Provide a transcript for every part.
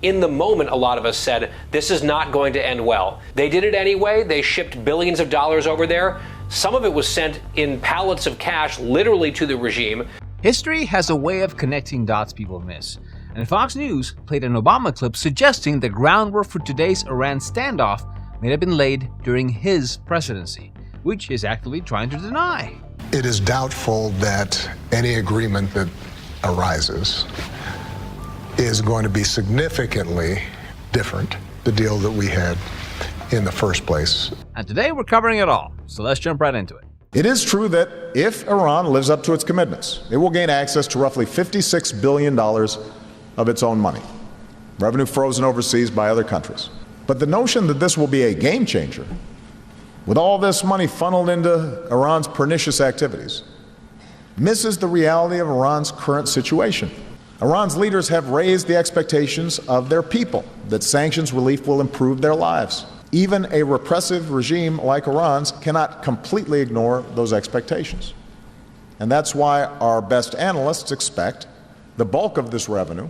in the moment, a lot of us said, this is not going to end well. They did it anyway. They shipped billions of dollars over there. Some of it was sent in pallets of cash, literally to the regime. History has a way of connecting dots people miss. And Fox News played an Obama clip suggesting the groundwork for today's Iran standoff may have been laid during his presidency, which is actively trying to deny. It is doubtful that any agreement that arises is going to be significantly different, the deal that we had in the first place. And today we're covering it all, so let's jump right into it. It is true that if Iran lives up to its commitments, it will gain access to roughly $56 billion of its own money, revenue frozen overseas by other countries. But the notion that this will be a game changer, with all this money funneled into Iran's pernicious activities, misses the reality of Iran's current situation. Iran's leaders have raised the expectations of their people that sanctions relief will improve their lives. Even a repressive regime like Iran's cannot completely ignore those expectations. And that's why our best analysts expect the bulk of this revenue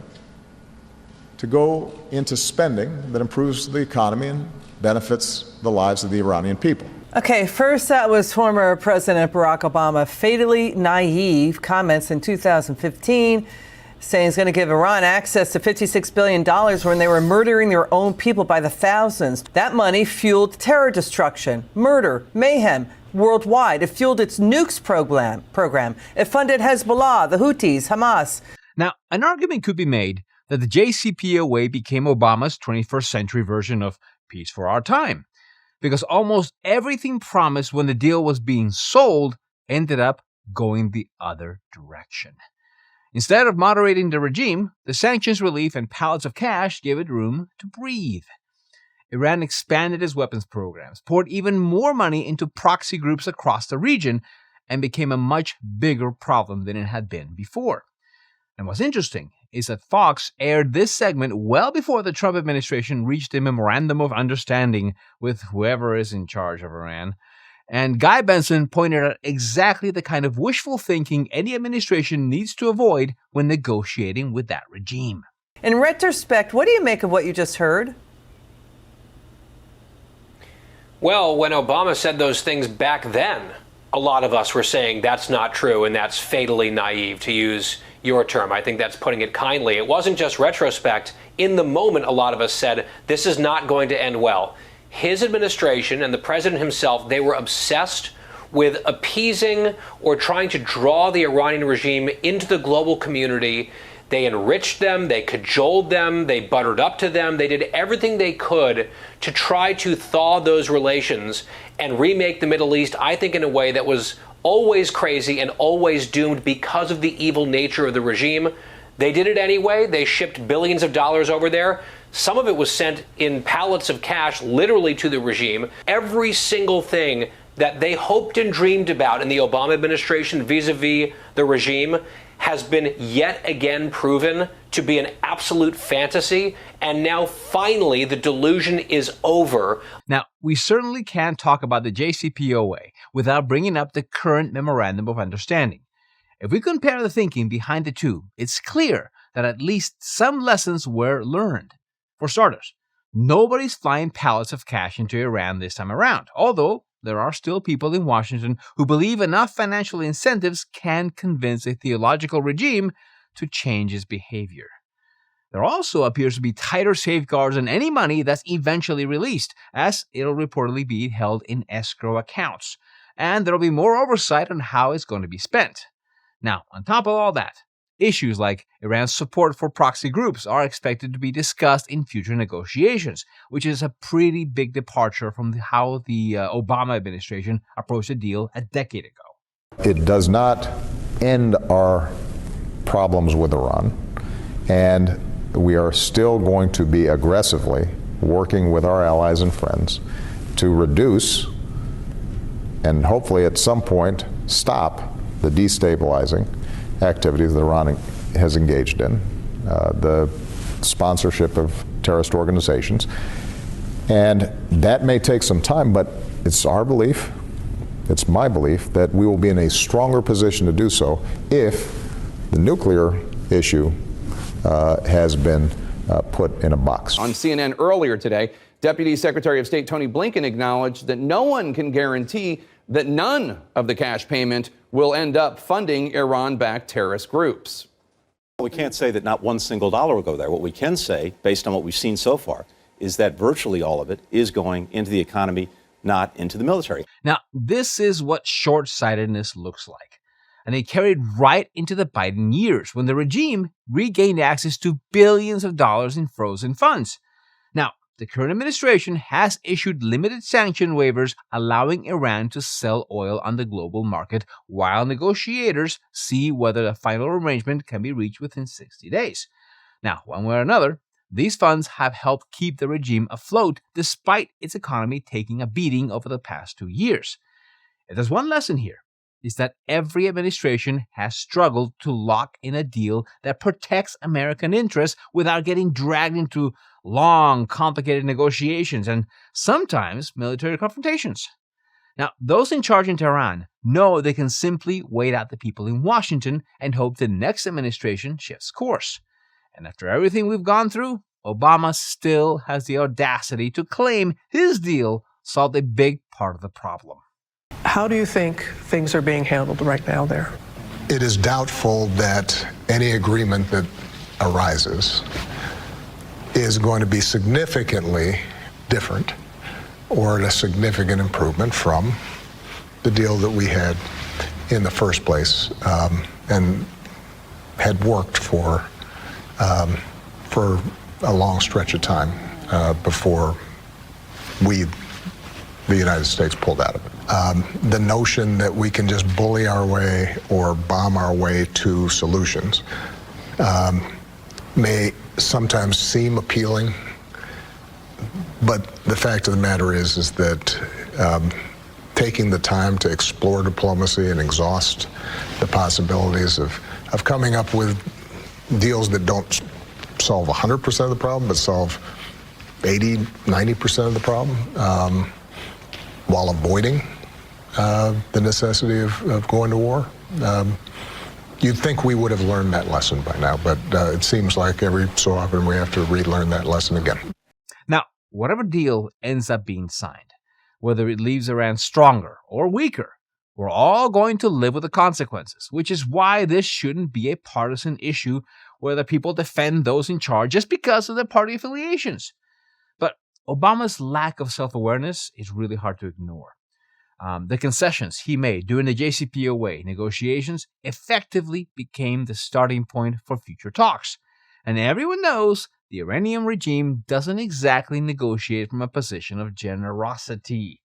to go into spending that improves the economy and benefits the lives of the Iranian people. Okay, first that was former President Barack Obama fatally naive comments in 2015 saying he's going to give Iran access to $56 billion when they were murdering their own people by the thousands. That money fueled terror destruction, murder, mayhem worldwide. It fueled its nukes program. It funded Hezbollah, the Houthis, Hamas. Now, an argument could be made that the JCPOA became Obama's 21st century version of peace for our time, because almost everything promised when the deal was being sold ended up going the other direction. Instead of moderating the regime, the sanctions relief and pallets of cash gave it room to breathe. Iran expanded its weapons programs, poured even more money into proxy groups across the region, and became a much bigger problem than it had been before. And what's interesting is that Fox aired this segment well before the Trump administration reached a memorandum of understanding with whoever is in charge of Iran. And Guy Benson pointed out exactly the kind of wishful thinking any administration needs to avoid when negotiating with that regime. In retrospect, what do you make of what you just heard? Well, when Obama said those things back then, a lot of us were saying that's not true and that's fatally naive, to use your term. I think that's putting it kindly. It wasn't just retrospect. In the moment, a lot of us said this is not going to end well. His administration and the president himself, they were obsessed with appeasing or trying to draw the Iranian regime into the global community. They enriched them, they cajoled them, they buttered up to them. They did everything they could to try to thaw those relations and remake the Middle East, I think, in a way that was always crazy and always doomed because of the evil nature of the regime. They did it anyway. They shipped billions of dollars over there. Some of it was sent in pallets of cash, literally to the regime. Every single thing that they hoped and dreamed about in the Obama administration vis-a-vis the regime has been yet again proven to be an absolute fantasy. And now finally the delusion is over. Now, we certainly can't talk about the JCPOA without bringing up the current Memorandum of Understanding. If we compare the thinking behind the two, it's clear that at least some lessons were learned. For starters, nobody's flying pallets of cash into Iran this time around, although there are still people in Washington who believe enough financial incentives can convince a theological regime to change its behavior. There also appears to be tighter safeguards on any money that's eventually released, as it'll reportedly be held in escrow accounts, and there'll be more oversight on how it's going to be spent. Now, on top of all that, issues like Iran's support for proxy groups are expected to be discussed in future negotiations, which is a pretty big departure from how the Obama administration approached the deal a decade ago. It does not end our problems with Iran, and we are still going to be aggressively working with our allies and friends to reduce and hopefully at some point stop the destabilizing activities that Iran has engaged in, the sponsorship of terrorist organizations. And that may take some time, but it's our belief, it's my belief, that we will be in a stronger position to do so if the nuclear issue has been put in a box. On CNN earlier today, Deputy Secretary of State Tony Blinken acknowledged that no one can guarantee that none of the cash payment will end up funding Iran-backed terrorist groups. We can't say that not one single dollar will go there. What we can say, based on what we've seen so far, is that virtually all of it is going into the economy, not into the military. Now, this is what short-sightedness looks like. And it carried right into the Biden years when the regime regained access to billions of dollars in frozen funds. Now, the current administration has issued limited sanction waivers allowing Iran to sell oil on the global market while negotiators see whether a final arrangement can be reached within 60 days. Now, one way or another, these funds have helped keep the regime afloat despite its economy taking a beating over the past 2 years. If there's one lesson here, is that every administration has struggled to lock in a deal that protects American interests without getting dragged into long, complicated negotiations and sometimes military confrontations. Now, those in charge in Tehran know they can simply wait out the people in Washington and hope the next administration shifts course. And after everything we've gone through, Obama still has the audacity to claim his deal solved a big part of the problem. How do you think things are being handled right now there? It is doubtful that any agreement that arises is going to be significantly different or a significant improvement from the deal that we had in the first place and had worked for a long stretch of time before the United States pulled out of it. The notion that we can just bully our way or bomb our way to solutions may sometimes seem appealing, but the fact of the matter is that taking the time to explore diplomacy and exhaust the possibilities of coming up with deals that don't solve 100% of the problem, but solve 80, 90% of the problem, while avoiding the necessity of going to war. You'd think we would have learned that lesson by now, but it seems like every so often we have to relearn that lesson again. Now, whatever deal ends up being signed, whether it leaves Iran stronger or weaker, we're all going to live with the consequences, which is why this shouldn't be a partisan issue where the people defend those in charge just because of their party affiliations. But Obama's lack of self-awareness is really hard to ignore. The concessions he made during the JCPOA negotiations effectively became the starting point for future talks. And everyone knows the Iranian regime doesn't exactly negotiate from a position of generosity.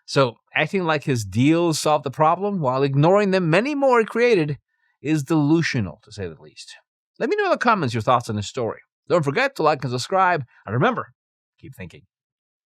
So acting like his deals solved the problem while ignoring the many more it created is delusional, to say the least. Let me know in the comments your thoughts on this story. Don't forget to like and subscribe. And remember, keep thinking.